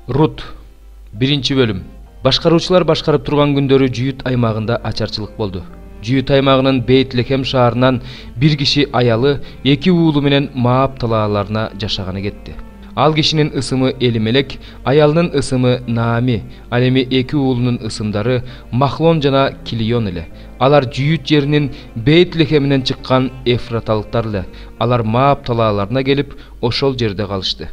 Рут. 1-бөлүм. Башкаруучулар башкарып турган күндөрү Жүйүт аймагында ачарчылык болду. Жүйүт аймагынын Бейтлехем шаарынан бир киши аялы 2 уулу менен Маап талааларына жашаганы кетти. Ал кишинин ысымы Элимелек, аялынын ысымы Наами, ал эми 2 уулунун ысымдары Махлон жана Килион эле. Алар Жүйүт жеринин Бейтлехеминен чыккан эфраталыктар эле. Алар Маап талааларына келип, ошол жерде калышты.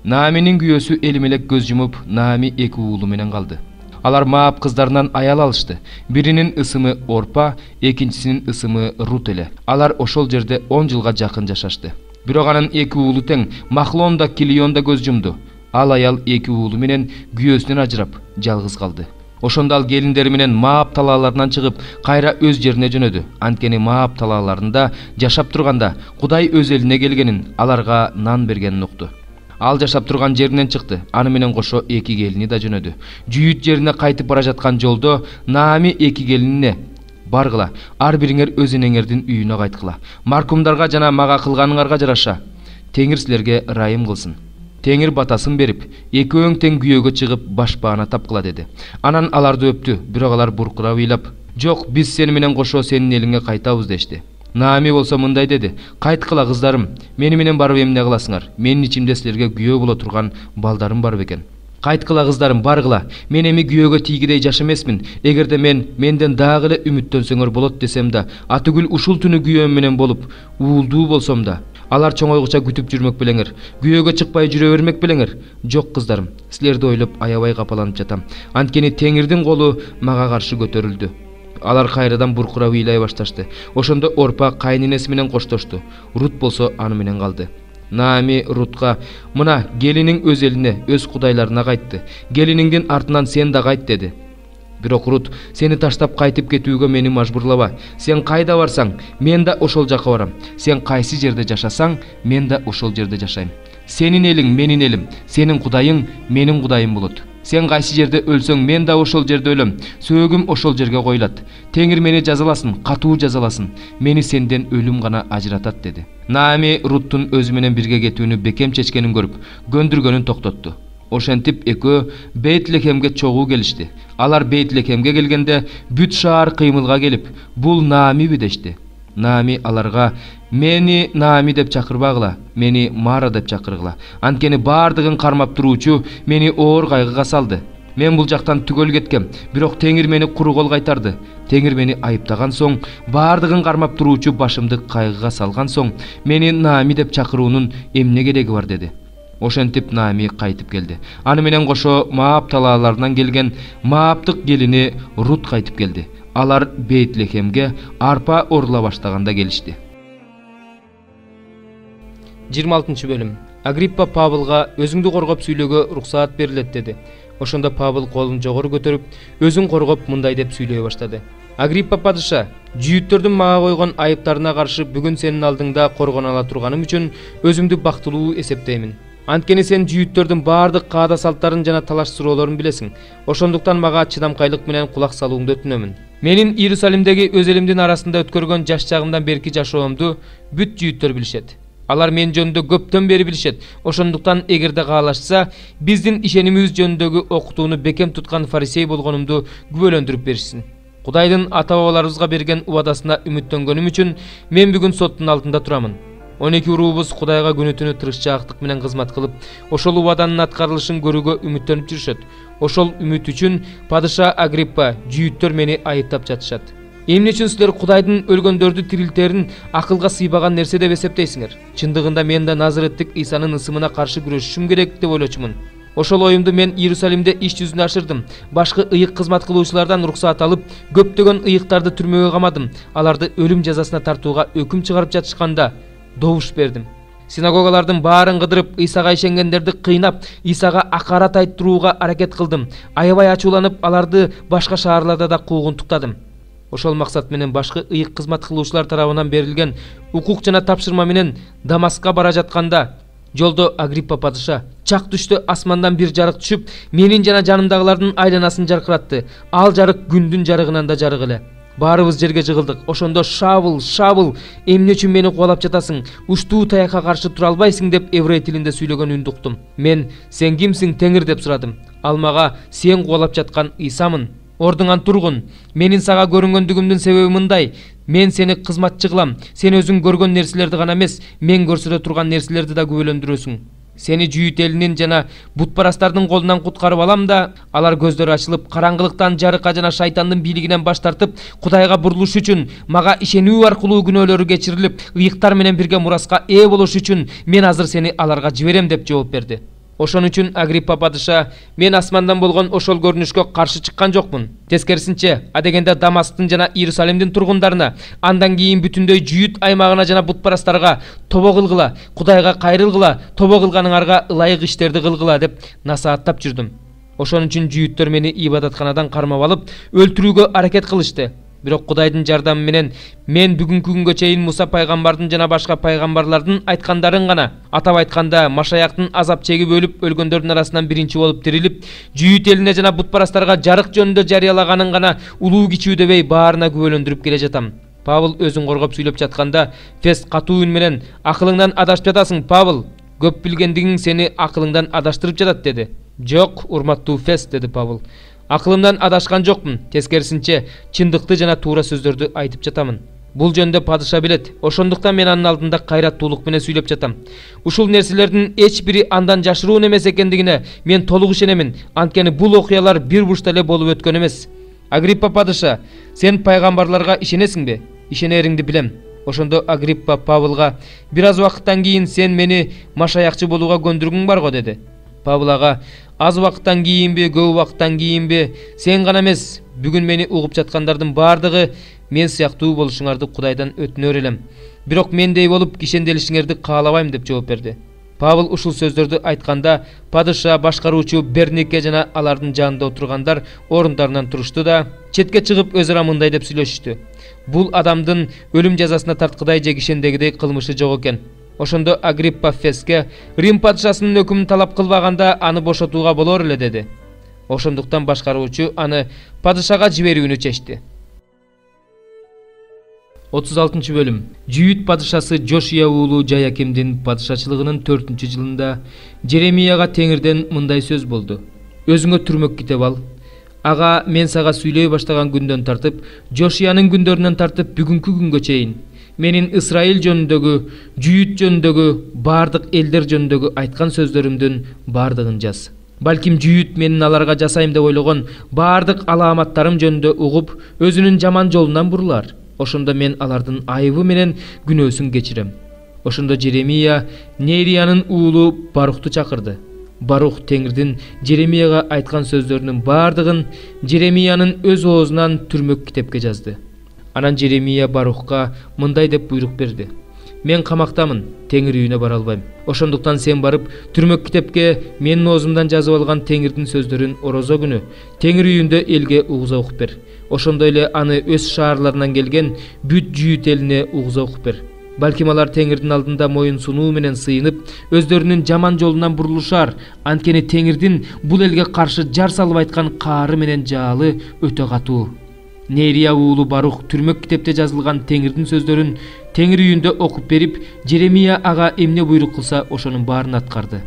Нааминин күйөөсү Элимелек көз жумуп, Наами 2 уулу менен калды. Алар Маап кыздарынан аял алышты. Биринин ысымы Орпа, экинчисинин ысымы Рут эле. Алар ошол жерде 10 жылга жакын жашашты. Бирок анын 2 уулу тең Махлон да Килион да көз жумду. Ал аял 2 уулу менен күйөөсүнөн ажырап, жалгыз калды. Ошондо ал келиндери менен Маап талааларынан чыгып, кайра өз жерине жөнөдү. Анткени Маап талааларында жашап турганда Кудай өз элине келгенин, аларга нан бергенин укту. Ал жашап турган жеринен чыкты. Аны менен кошо 2 келини да жөнөдү. Жүйүт жерине кайтып бара жаткан жолдо Наами 2 келинине: "Баргыла, ар бириңер өз энеңердин үйүнө кайткыла. Маркумдарга жана мага кылганыңарга жараша. Теңир силерге ырайым кылсын. Теңир батасын берип, экөөң тең күйөөгө чыгып башпаана тапкыла" деди. Анан аларды өптү, бирок алар буркурап ыйлап: "Жок, биз сени менен кошо сенин элиңе кайтабыз" дешти. Наами болсо мындай деди: "Кайткыла кыздарым, мени менен барып эмне кыласыңар? Менин ичимде силерге күйөө боло турган балдарым бар бекен. Кайткыла кыздарым, баргыла. Мен эми күйөөгө тийгидей жаш эмесмин. Эгерде менден дагы эле үмүттөнсөңөр болот десем да, атүгүл ушул түнү күйөөм менен болуп, уулдуу болсом да, алар чоңойгуча күтүп жүрмөк белеңер. Күйөөгө чыкпай жүрө бермек белеңер. Жок кыздарым, силерди ойлоп аябай капаланып жатам. Анткени Теңирдин колу мага каршы көтөрүлдү." Алар кайрадан буркурап ыйлай башташты. Ошондо Орпа кайненеси менен коштошту. Рут болсо аны менен калды. Наами Рутка: "Мына келиниң өз элине, өз кудайларына кайтты. Келиниңдин артынан сен да кайт" деди. Бирок Рут: "Сени таштап кайтып кетүүгө мени мажбурлаба. Сен кайда барсаң, мен да ошол жака барам. Сен кайсы жерде жашасаң, мен да ошол жерде жашайм. Сенин элиң менин элим, сенин кудайың менин кудайым болот. Сен кайсы жерде өлсөң, мен да ошол жерде өлөм. Сөөгүм ошол жерге коюлат. Теңир мени жазаласын, катуу жазаласын. Мени сенден өлүм гана ажыратат" деди. Наами Руттун өзү менен бирге кетүүнү бекем чечкенин көрүп, көндүргөнүн токтотту. Ошентип экөө Бейтлехемге чогуу келишти. Алар Бейтлехемге келгенде бүт шаар кыймылга келип, "Бул Наамиби" дешти. Наами аларга: "Мени Наами деп чакырбагыла, мени Мара деп чакыргыла. Анткени бардыгын кармап туруучу мени оор кайгыга салды. Мен бул жактан түгөл кеткем, бирок Теңир мени куру кол кайтарды. Теңир мени айыптаган соң, бардыгын кармап туруучу башымды кайгыга салган соң, мени Наами деп чакыруунун эмне кереги бар" деди. Ошентип Наами кайтып келди. Аны менен кошо Маап талааларынан келген Мааптык келини Рут кайтып келди. Алар Бейтлехемге арпа орула баштаганда келишти. 26-бөлүм. Агриппа Павылга өзүңдү коргоп сүйлөөгө уруксаат берилет деди. Ошондо Павыл колун жогору көтөрүп, өзүн коргоп мындай деп сүйлөй баштады: "Агриппа падыша, жүйүттөрдүн мага койгон айыптарына каршы бүгүн сенин алдыңда коргоно ала турганым үчүн өзүмдү бактылуу эсептеймин. Анткени сен жүйүттөрдүн баардык каада салттарын жана талаш суроолорун билесиң. Ошондуктан мага чыдамкайлык менен кулак салууңду өтүнөмүн. Менин Иерусалимдеги өз элимдин арасында өткөргөн жаш чагымдан берки жашоомду бүт жүйүттөр билишет. Алар мен жөнүндө көптөн бери билишет. Ошондуктан эгерде каалашса, биздин ишенимибиз жөнүндөгү окутууну бекем туткан фарисей болгонумду күбөлөндүрүп беришсин. Кудайдын ата-бабаларыбызга берген убадасына үмүттөнгөнүм үчүн мен бүгүн соттун алдында турамын. 12 уруубуз Кудайга күнү-түнү тырышчаактык менен кызмат кылып, ошол убаданын аткарылышын көрүүгө үмүттөнүп жүрүшөт. Ошол үмүт үчүн падыша Агриппа, жүйүттөр мени айыптап жатышат. Эмне үчүн силер Кудайдын өлгөндөрдү тирилтерин акылга сыйбаган нерсе деп эсептейсиңер? Чындыгында мен да Назареттик Исанын ысымына каршы күрөшүшүм керек деп ойлочумун. Ошол оюмду мен Иерусалимде иш жүзүнө ашырдым. Башкы ыйык кызмат кылуучулардан уруксаат алып, көптөгөн ыйыктарды түрмөгө камадым. Аларды өлүм жазасына тартууга өкүм чыгарып жатышканда добуш бердим. Синагогалардын баарын кыдырып, Исага ишенгендерди кыйнап, Исага акарат айттырууга аракет кылдым. Аябай ачууланып, аларды башка шаарларда да куугунтуктадым. Ошол максат менен башкы ыйык кызмат кылуучулар тарабынан берилген укук жана тапшырма менен Дамаска бара жатканда, жолдо Агриппа падыша, чак түштө асмандан бир жарык түшүп, менин жана жанымдагылардын айланасын жаркыратты. Ал жарык күндүн жарыгынан да жарык эле. Баарыбыз жерге жыгылдык. Ошондо шабыл, шабыл, эмне үчүн мени кубалап жатасың? Уштуу таякка каршы тура албайсың деп эврей тилинде сүйлөгөн үндү уктум. Мен сен кимсиң, Теңир деп сурадым. Ал мага сен кубалап жаткан Исамын. Ордуңан тургун. Менин сага көрүнгөндүгүмдүн себеби мындай. Мен сени кызматчы кылам. Сен өзүң көргөн нерселерди гана эмес, мен көрсөтө турган нерселерди да күбөлөндүрөсүң. Сени жүйүт элинин жана бутпарастардын колунан куткарып алам да, алар көздөрү ачылып, караңгылыктан жарыкка жана шайтандын бийлигинен баш тартып, Кудайга бурулуш үчүн, мага ишенүү аркылуу күнөөлөрү кечирилип, ыйыктар менен бирге мураска ээ болуш үчүн мен азыр сени аларга жиберем деп жооп берди. Ошон үчүн Агриппа падыша, мен асмандан болгон ошол көрүнүшкө каршы чыккан жокмун. Тескерисинче, адегенде Дамасктын жана Иерусалимдин тургундарына, андан кийин бүтүндөй жүйүт аймагына жана бутпарастарга тобо кылгыла, Кудайга кайрылгыла, тобо кылганыңарга ылайык иштерди кылгыла деп насааттап жүрдүм. Ошон үчүн жүйүттөр мени ибадатканадан кармап алып, өлтүрүүгө аракет кылышты. Бирок Кудайдын жардамы менен мен бүгүнкү күнгө чейин Муса пайгамбардын жана башка пайгамбарлардын айткандарын гана, атап айтканда Машаяктын азап чегип өлүп өлгөндөрдүн арасынан биринчи болуп тирилип, жүйүт элине жана бутпарастарга жарык жөнүндө жарыялаганын гана улуу кичүү дебей баарына күбөлөндүрүп келе жатам. Павыл өзүн коргоп сүйлөп жатканда, Фест катуу үн менен "Акылыңдан адашып жатасың, Павыл. Көп билгендигиң сени акылыңдан адаштырып жатат" деди. "Жок, урматтуу Фест" деди Павыл. "Акылымдан адашкан жокмун. Тескерисинче, чындыкты жана туура сөздөрдү айтып жатамын. Бул жөнүндө падыша билет. Ошондуктан мен анын алдында кайраттуулук менен сүйлөп жатам. Ушул нерселердин эч бири андан жашыруун эмес экендигине мен толук ишенемин. Анткени бул окуялар бир бурчта эле болуп өткөн эмес. Агриппа падыша, сен пайгамбарларга ишенесиңби?" "Ишенериңди билем." Ошондо Агриппа Павылга, "Бир аз убакыттан кийин сен мени машаякчы болууга көндүргүң барго" деди. Павыл ага, "Аз убакыттан кийинби, көп убакыттан кийинби, сен гана эмес, бүгүн мени угуп жаткандардын баардыгы мен сыяктуу болушуңарды Кудайдан өтүнөр элем. Бирок мендей болуп кишенделишиңерди каалабайм" деп жооп берди. Павыл ушул сөздөрдү айтканда, падыша, башкаруучу Бернике жана алардын жанында отургандар орундарынан турушту да, четке чыгып өз ара мындай деп сүйлөшүштү: "Бул адамдын өлүм жазасына тарткыдай же кишендегидей кылмышы жок экен." Ошондо Агриппа Феске, "Рим падышасынын өкүмүн талап кылбаганда аны бошотууга болор эле" деди. Ошондуктан башкаруучу аны падышага жиберүүнү чечти. 36 бөлүм. Жүйүт падышасы Жошия уулу Жаякимдин падышачылыгынын 4-жылында Жеремияга Теңирден мындай сөз болду: "Өзүңө түрмөк китеп ал. Ага мен сага сүйлөй баштаган күндөн тартып, Жошиянын күндөрүнөн тартып бүгүнкү күнгө чейин менин Исраил жөнүндөгү, жүйүт жөнүндөгү, бардык элдер жөнүндөгү айткан сөздөрүмдүн бардыгын жаз. Балким жүйүт менин аларга жасайм деп ойлогон бардык аламаттарым жөнүндө угуп, өзүнүн жаман жолунан бурулар. Ошондо мен алардын айыбы менен күнөөсүн кечирем." Ошондо Жеремия Нериянын уулу Барухту чакырды. Барух Теңирдин Жеремияга айткан сөздөрүнүн бардыгын Жеремиянын өз оозунан түрмөк китепке жазды. Анан Жеремия Барухка мындай деп буйрук берди: "Мен камактамын, Теңир үйүнө бара албайм. Ошондуктан сен барып, түрмөк китепке менин оозумдан жазып алган Теңирдин сөздөрүн орозо күнү Теңир үйүндө элге угуза окуп бер. Ошондой эле аны өз шаарларынан келген бүт жүйүт элине угуза окуп бер. Балким алар Теңирдин алдында моюн сунуу менен сыйынып, өздөрүнүн жаман жолунан бурулушар. Анткени Теңирдин бул элге каршы жар салып айткан каары менен жаалы өтө катуу." Нерия уулу Барух түрмөк китепте жазылган Теңирдин сөздөрүн Теңир үйүндө окуп берип, Жеремия ага эмне буйрук кылса ошонун баарын аткарды.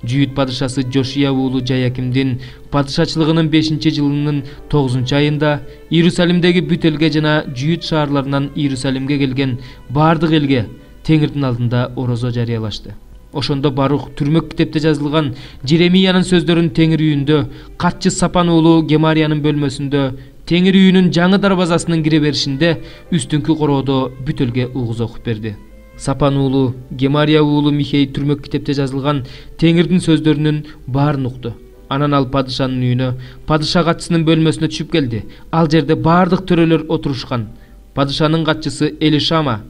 Жүйүт падышасы Жошия уулу Жаякимдин падышачылыгынын 5-жылынын 9-айында Иерусалимдеги бүт элге жана жүйүт шаарларынан Иерусалимге келген бардык элге Теңирдин алдында орозо жарыялашты. Ошондо Барух түрмөк китепте жазылган Жеремиянын сөздөрүн Теңир үйүндө, катчы Сапан уулу Гемариянын бөлмөсүндө, Теңир үйүнүн жаңы дарбазасынын кире беришинде, үстүнкү короодо бүт элге угуза окуп берди. Сапан уулу, Гемария уулу Михей түрмөк китепте жазылган Теңирдин сөздөрүнүн баарын укту. Анан ал падышанын үйүнө, падыша катчысынын бөлмөсүнө түшүп келди. Ал жерде бардык төрөлөр отурушкан. Падышанын катчысы Элишама,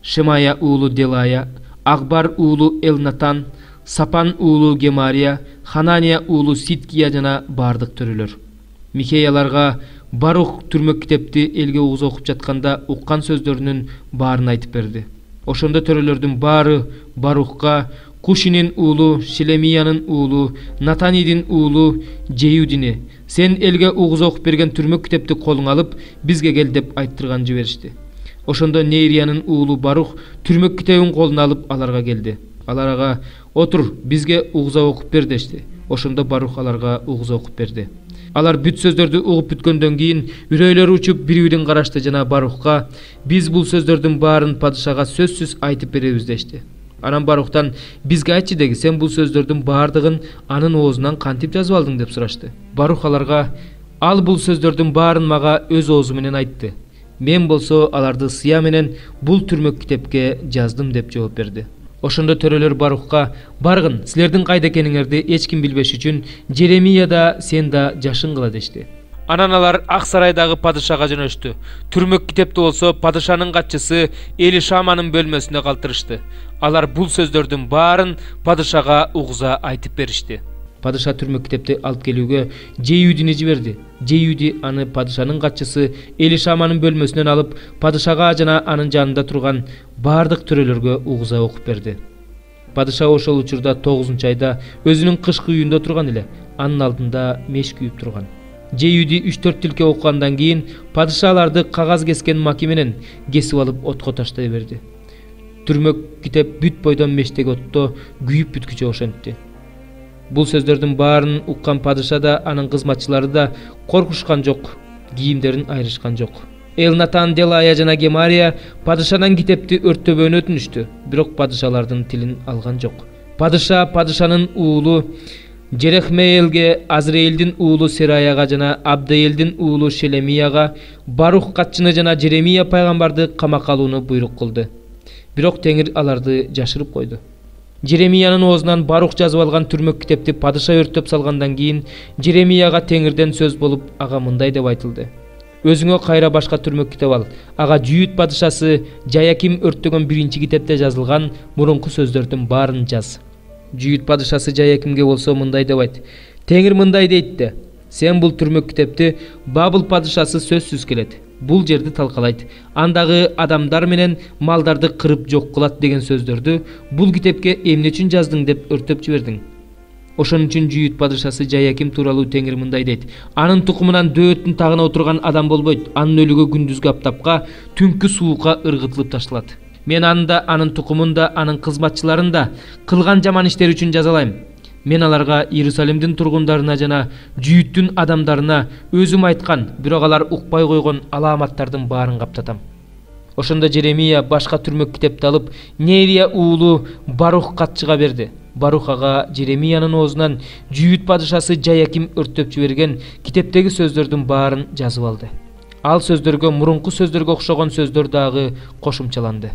Шемая уулу Делая, Акбар уулу Элнатан, Сапан уулу Гемария, Ханания уулу Ситкия жана бардык төрөлөр. Михей аларга Барух түрмөк китепти элге угуза окуп жатканда уккан сөздөрүнүн баарын айтып берди. Ошондо төрөлөрдүн баары Барухка Кушинин уулу, Шелемиянын уулу, Натанидин уулу Жеюдини, сен элге угуз окуп берген түрмөк китепти колуңа алып, бизге кел деп айттырган жиберишти. Ошондо Нейриянын уулу Барух түрмөк китебин колуна алып аларга келди. Алар ага отур, бизге угуза окуп бер дешти. Ошондо Барух аларга угуза окуп берди. Алар бүт сөздөрдү угуп бүткөндөн кийин үрөйлөрү учуп бири-бирин карашты жана Барухка биз бул сөздөрдүн баарын падышага сөзсүз айтып беребиз дешти. Анан Барухтан бизге айтчы деги, сен бул сөздөрдүн баардыгын анын оозунан кантип жазып алдың деп сурашты. Барух аларга ал бул сөздөрдүн баарын мага өз оозу менен айтты. Мен болсо аларды сыя менен бул түрмөк китепке жаздым деп жооп берди. Ошондо төрөлөр Барухка баргын, силердин кайда экениңерди эч ким билбеш үчүн Жеремия да сен да жашынгыла дешти. Анан алар Ак сарайдагы падышага жөнөштү. Түрмөк китепти болсо падышанын катчысы Элишаманын бөлмөсүнө калтырышты. Алар бул сөздөрдүн баарын падышага угуза айтып беришти. Падыша түрмөк китепти алып келүүгө Жеюдини жиберди. Жеюди аны падышанын катчысы Элишаманын бөлмөсүнөн алып, падышага жана анын жанында турган бардык төрөлөргө угуза окуп берди. Падыша ошол учурда 9-айда өзүнүн кышкы үйүндө турган эле, анын алдында меш күйүп турган. Жеюди 3-4 тилке окугандан кийин падыша аларды кагаз кескен маки менен кесип алып отко таштай берди. Түрмөк китеп бүт бойдон мештеги отто күйүп бүткүчө ошентти. Бул сөздөрдүн баарын уккан падыша да анын кызматчылары да коркушкан жок, кийимдерин айрышкан жок. Элнатан, Делая жана Гемария падышадан китепти өрттөбөөнү өтүнүштү, бирок падышалардын тилин алган жок. Падыша падышанын уулу Жерехмеелге, Азраилдин уулу Сераяга жана Абдеелдин уулу Шелемияга Барух катчыны жана Жеремия пайгамбарды камакка алууну буйрук кылды. Бирок Теңир аларды жашырып койду. Жеремиянын оозунан Барух жазып алган түрмөк китепти падыша өрттөп салгандан кийин Жеремияга Теңирден сөз болуп ага мындай деп айтылды. Өзүңө кайра башка түрмөк китеп ал. Ага Жүйүт падышасы Жаяким өрттөгөн 1-китепте жазылган мурунку сөздөрдүн баарын жаз. Жүйүт падышасы Жаякимге болсо мындай деп айт. Теңир мындай дейтти: сен бул түрмөк китепти Бабыл падышасы сөзсүз келет. Бул жерди талкалайт. Андагы адамдар менен малдарды кырып жок кылат деген сөздөрдү бул китепке эмне үчүн жаздың деп өртөп жибердиң. Ошон үчүн Жүйүт падышасы Жаяким тууралуу Теңир мындай дейт: анын тукумунан дөөттүн тагына отурган адам болбойт. Анын өлүгү күндүзгү аптапка, түнкү суукка ыргытылып ташталат. Мен анда анын тукумун да, анын кызматчыларын да кылган жаман иштери үчүн жазалайм. Мен аларга Иерусалимдин тургундарына жана Жүйүттүн адамдарына өзүм айткан, бирок алар укпай койгон аламаттардын баарын каптатам. Ошондо Жеремия башка түрмөк китепти алып Нерия уулу Барух катчыга берди. Барух ага Жеремиянын оозунан Жүйүт падышасы Жаяким өрттөп жиберген китептеги сөздөрдүн баарын жазып алды. Ал сөздөргө мурунку сөздөргө окшогон сөздөр дагы кошумчаланды.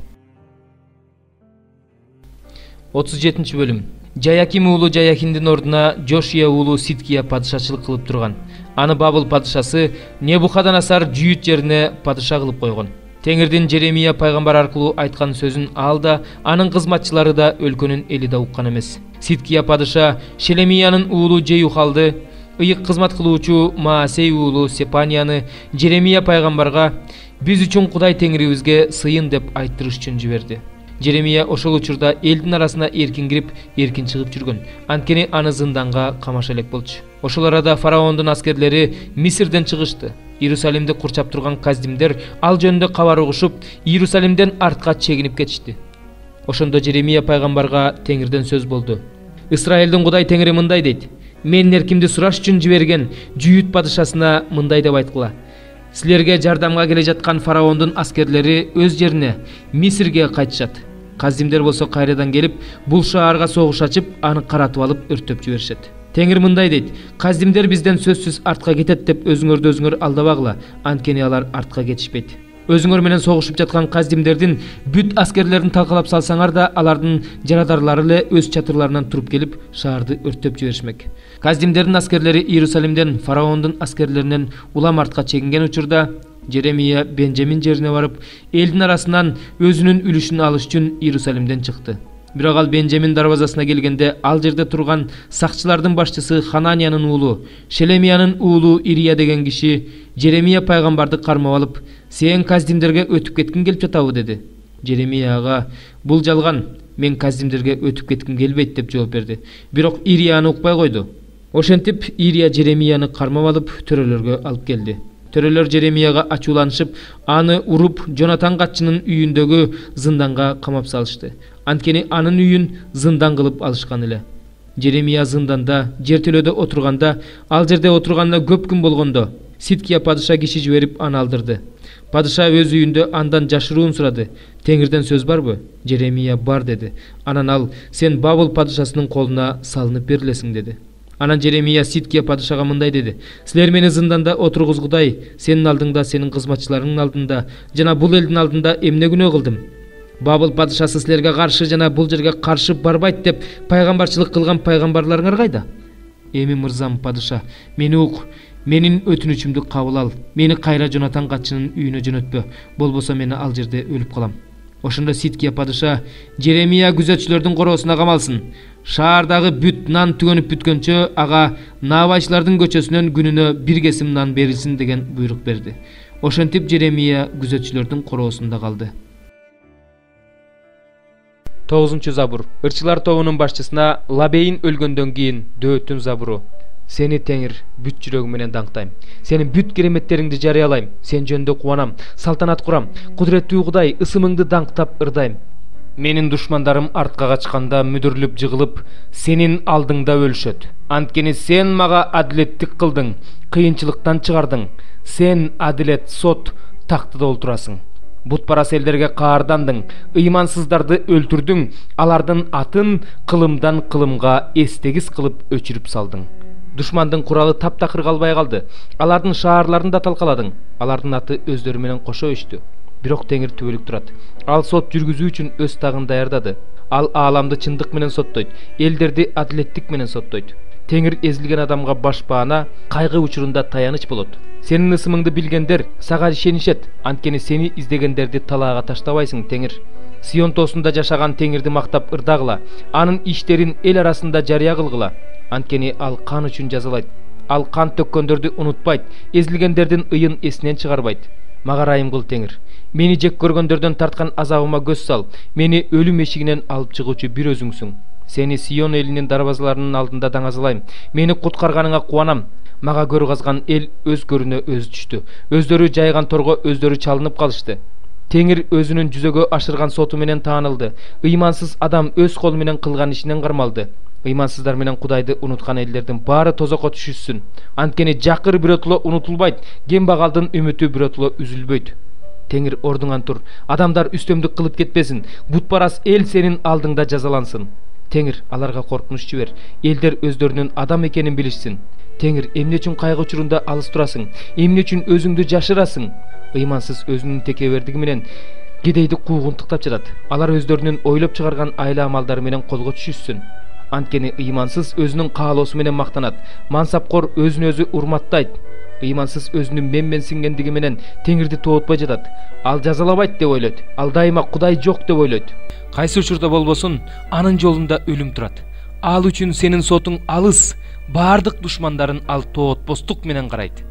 37 бөлүм. Жаяким уулу Жаякиндин ордуна Жошия уулу Сидкия падышачылык кылып турган. Аны Бабыл падышасы Небухаднецар Жүйүт жерине падыша кылып койгон. Теңирдин Жеремия пайгамбар аркылуу айткан сөзүн ал да, анын кызматчылары да өлкөнүн эли да уккан эмес. Сидкия падыша Шелемиянын уулу Жейухалды, ыйык кызмат кылуучу Маасей уулу Сепанияны Жеремия пайгамбарга биз үчүн Кудай Теңирибизге сыйын деп айттырыш үчүн жиберди. Жеремия ошол учурда элдин арасына эркин кирип, эркин чыгып жүргөн. Анткени аны зынданга камаша элек болчу. Ошол арада фараондун аскерлери Мисирден чыгышты. Иерусалимди курчап турган каздимдер ал жөнүндө кабар угушуп, Иерусалимден артка чегинип кетишти. Ошондо Жеремия пайгамбарга Теңирден сөз болду. Исраилдин Кудай Теңири мындай дейт: мен эркимди сураш үчүн жиберген Жүйүт падышасына мындай деп айткыла: силерге жардамга келе жаткан фараондун аскерлери өз жерине Мисирге кайтышат. Каздимдер болсо кайрадан келип, бул шаарга согуш ачып, аны каратып алып өртөп жиберишет. Теңир мындай дейт: каздимдер бизден сөзсүз артка кетет деп өзүңөрдү өзүңөр алдабагыла, анткени алар артка кетишпейт. Өзүңөр менен согушуп жаткан каздимдердин бүт аскерлерин талкалап салсаңар да, алардын жарадарлары эле өз чатырларынан туруп келип, шаарды өртөп жиберишмек. Каздимдердин аскерлери Иерусалимден фараондун аскерлеринен улам артка чегинген учурда Жеремия Бенжамин жерине барып, элдин арасынан өзүнүн үлүшүн алыш үчүн Иерусалимден чыкты. Бирок ал Бенжамин дарбазасына келгенде, ал жерде турган сакчылардын башчысы Хананиянын уулу, Шелемиянын уулу Ирия деген киши Жеремия пайгамбарды кармап алып, сен каздимдерге өтүп кеткиң келип жатабы деди. Жеремия ага: бул жалган, мен казимдерге өтүп кетким келбейт деп жооп берди. Бирок Ирия аны укпай койду. Ошентип Ирия Жеремияны кармап алып төрөлөргө алып келди. Төрөлөр Жеремияга ачууланышып, аны уруп Жонатан катчынын үйүндөгү зынданга камап салышты. Анткени анын үйүн зындан кылып алышкан эле. Жеремия зынданда, жертөлөдө отурганда, ал жерде отурганына көп күн болгондо, Сидкия падыша киши жиберип аны алдырды. Падыша өз үйүндө андан жашыруун сурады. Теңирден сөз барбы? Жеремия бар деди. Анан ал, сен Бабыл падышасынын колуна салынып берилесиң деди. Анан Жеремия Сидкия падышага мындай деди: силер мени зынданда отургузгудай, сенин алдыңда, сенин кызматчыларыңдын алдында жана бул элдин алдында эмне күнөө кылдым? Бабыл падышасы силерге каршы жана бул жерге каршы барбайт деп пайгамбарчылык кылган пайгамбарларыңар кайда? Эми мырзам падыша, мени ук, менин өтүнүчүмдү кабыл ал. Мени кайра Жонатан катчынын үйүнө жөнөтпө, болбосо мени ал жерде өлүп калам. Ошондо Сидкия падыша Жеремия күзөтчүлөрдүн короосуна камалсын. Шаардагы бүт нан түгөнүп бүткөнчө ага Навайчылардын көчөсүнөн күнүнө 1 кесим нан берилсин деген буйрук берди. Ошентип Жеремия күзөтчүлөрдүн короосунда калды. 9-забур. Ырчылар тобунун башчысына Лабейин өлгөндөн кийин Дөөттүн забуру. Сени Теңир бүт жүрөгүм менен даңктайм. Сенин бүт кереметтериңди жарыялайм. Сен жөнүндө кубанам, салтанат курам. Кудуреттүү Кудай, ысымыңды даңктап ырдайм. Менин душмандарым артка качканда мүдүрүлүп жыгылып, сенин алдыңда өлүшөт. Анткени сен мага адилеттик кылдың, кыйынчылыктан чыгардың. Сен адилет, сот, тактыда олтурасың. Бутпарас элдерге каардандың, ыймансыздарды өлтүрдүң, алардын атын кылымдан кылымга эстегис кылып өчүрүп салдың. Душмандын куралы таптакыр калбай калды. Алардын шаарларын да талкаладың. Алардын аты өздөрү менен кошо өчтү. Бирок Теңир түбөлүк турат. Ал сот жүргүзүү үчүн өз тагын даярдады. Ал ааламды чындык менен соттойт, элдерди адилеттик менен соттойт. Теңир эзилген адамга баш баана, кайгы учурунда таяныч болот. Сенин ысымыңды билгендер сага ишенишет, анткени сени издегендерди талаага таштабайсың, Теңир. Сион тоосунда жашаган Теңирди мактап ырдагыла, анын иштерин эл арасында жарыя кылгыла. Анткени ал кан үчүн жазалайт. Ал кан төккөндөрдү унутпайт, эзилгендердин ыйын эсинен чыгарбайт. Мага ырайым кыл, Теңир. Мени жек көргөндөрдөн тарткан азабыма көз сал. Мени өлүм эшигинен алып чыгуучу бир өзүңсүң. Сени Сион элинин дарбазаларынын алдында даңазалайм. Мени куткарганыңа кубанам. Мага көр казган эл өз көрүнө өзү түштү. Өздөрү жайган торго өздөрү чалынып калышты. Теңир өзүнүн жүзөгө ашырган соту менен таанылды. Ыймансыз адам өз колу менен кылган ишинен кармалды. Ыймансыздар менен Кудайды унуткан элдердин баары тозокко түшүшсүн. Анткени жакыр биротуло унутулбайт, кембагалдын үмүтү биротуло үзүлбөйт. Теңир ордуңан тур. Адамдар үстөмдүк кылып кетпесин. Бутпарас эл сенин алдыңда жазалансын. Теңир, аларга коркунуч жибер. Элдер өздөрүнүн адам экенин билишсин. Теңир, эмне үчүн кайгы учурунда алыс турасың? Эмне үчүн өзүңдү жашырасың? Ыймансыз өзүнүн текебердиги менен кедейди куугунтуктап жатат. Алар өздөрүнүн ойлоп чыгарган айла амалдары менен колго түшүшсүн. Анткени ыймансыз өзүнүн каалоосу менен мактанат. Мансапкор өзүн өзү урматтайт. Ыймансыз өзүнүн менсингендиги менен Теңирди тоотпой жатат. Ал жазалабайт деп ойлойт. Ал дайыма Кудай жок деп ойлойт. Кайсы учурда болбосун, анын жолунда өлүм турат. Ал үчүн сенин сотуң алыс. Бардык душмандарын ал тоотпостук менен карайт.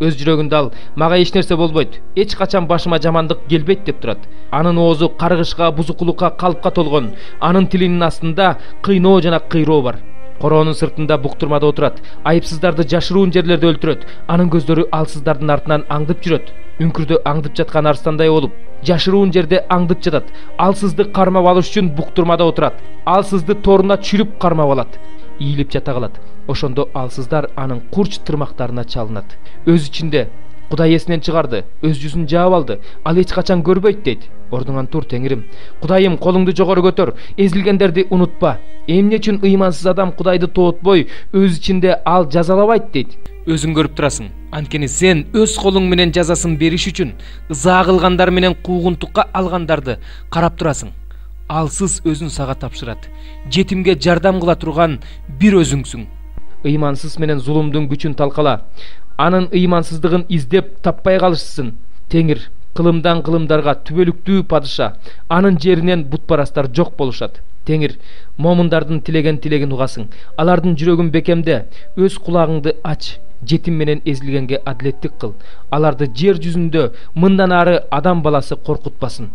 Өз жүрөгүндө ал мага эч нерсе болбойт, эч качан башыма жамандык келбейт деп турат. Анын оозу каргышка, бузукулукка, калпка толгон. Анын тилинин астында кыйноо жана кыйроо бар. Короонун сыртында буктурмада отурат. Айыпсыздарды жашыруун жерлерде өлтүрөт. Анын көздөрү алсыздардын артынан аңдып жүрөт. Үңкүрдө аңдып жаткан арстандай болуп, жашыруун жерде аңдып жатат. Алсызды кармап алыш үчүн буктурмада отурат. Алсызды торуна чүрүп кармап алат. Ийилип жата калат. Ошондо алсыздар анын курч тырмактарына чалынат. Өз ичинде Кудай эсинен чыгарды, өз жүзүн жаап алды. Ал эч качан көрбөйт дейт. Ордуңан тур, Теңирим. Кудайым, колуңду жогору көтөр. Эзилгендерди унутпа. Эмне үчүн ыймансыз адам Кудайды тоотпой, өз ичинде ал жазалабайт дейт. Өзүң көрүп турасың. Анткени сен өз колуң менен жазасын бериш үчүн ыза кылгандар менен куугунтукка алгандарды карап турасың. Алсыз өзүн сага тапшырат. Жетимге жардам кыла турган бир өзүңсүң. Ыймансыз менен зулумдун күчүн талкала. Анын ыймансыздыгын издеп таппай калышсын. Теңир, кылымдан кылымдарга түбөлүктүү падыша. Анын жеринен бутпарастар жок болушат. Теңир, момундардын тилеген тилегин угасың. Алардын жүрөгүн бекемде, өз кулагыңды ач. Жетим менен эзилгенге адилеттик кыл. Аларды жер жүзүндө мындан ары адам баласы коркутпасын.